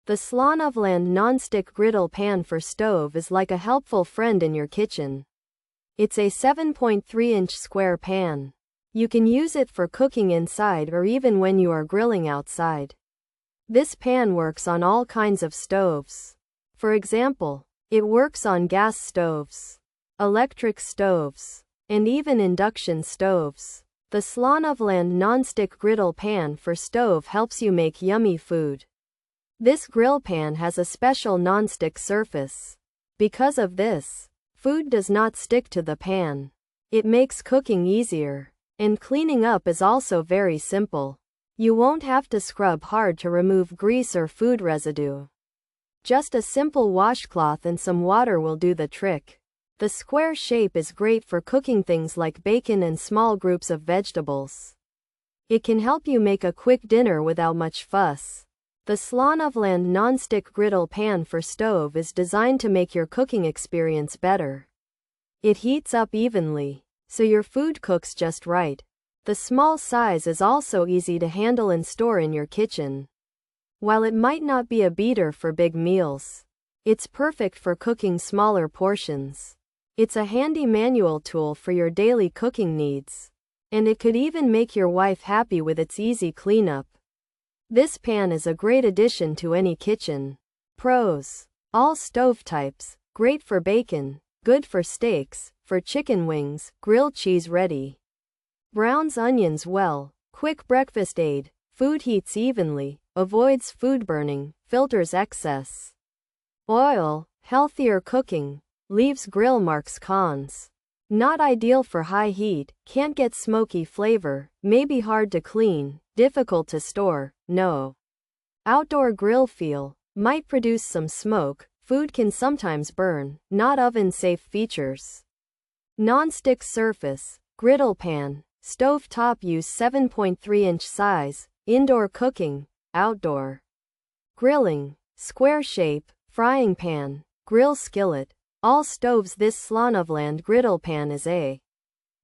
The SLONUVLND Nonstick Griddle Pan for stove is like a helpful friend in your kitchen. It's a 7.3-inch square pan. You can use it for cooking inside or even when you are grilling outside. This pan works on all kinds of stoves. For example, it works on gas stoves, electric stoves, and even induction stoves. The SLONUVLND Nonstick Griddle Pan for stove helps you make yummy food. This grill pan has a special nonstick surface. Because of this, food does not stick to the pan. It makes cooking easier, and cleaning up is also very simple. You won't have to scrub hard to remove grease or food residue. Just a simple washcloth and some water will do the trick. The square shape is great for cooking things like bacon and small groups of vegetables. It can help you make a quick dinner without much fuss. The SLONUVLND Nonstick Griddle Pan for stove is designed to make your cooking experience better. It heats up evenly, so your food cooks just right. The small size is also easy to handle and store in your kitchen. While it might not be a beater for big meals, it's perfect for cooking smaller portions. It's a handy manual tool for your daily cooking needs, and it could even make your wife happy with its easy cleanup. This pan is a great addition to any kitchen. Pros: all stove types, great for bacon, good for steaks, for chicken wings, grilled cheese ready. Browns onions well, quick breakfast aid, food heats evenly, avoids food burning, filters excess oil, healthier cooking, leaves grill marks. Cons: not ideal for high heat, can't get smoky flavor, may be hard to clean, difficult to store. No outdoor grill feel, might produce some smoke, food can sometimes burn, not oven safe. Features: non-stick surface, griddle pan, stove top use 7.3-inch size, indoor cooking, outdoor grilling, square shape, frying pan, grill skillet. All stoves. This SLONUVLND Griddle Pan is a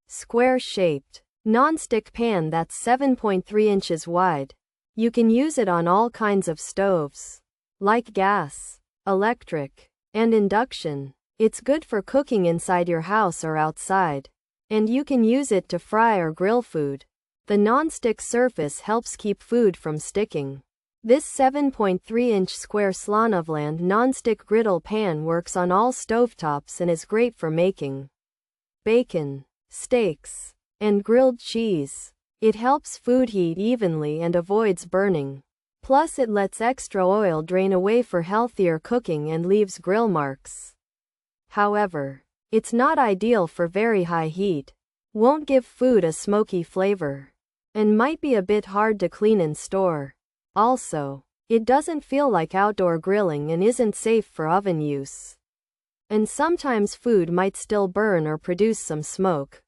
square-shaped, non-stick pan that's 7.3 inches wide. You can use it on all kinds of stoves, like gas, electric, and induction. It's good for cooking inside your house or outside, and you can use it to fry or grill food. The non-stick surface helps keep food from sticking. This 7.3-inch square SLONUVLND Nonstick Griddle Pan works on all stovetops and is great for making bacon, steaks, and grilled cheese. It helps food heat evenly and avoids burning. Plus, it lets extra oil drain away for healthier cooking and leaves grill marks. However, it's not ideal for very high heat, won't give food a smoky flavor, and might be a bit hard to clean and store. Also, it doesn't feel like outdoor grilling and isn't safe for oven use. And sometimes food might still burn or produce some smoke.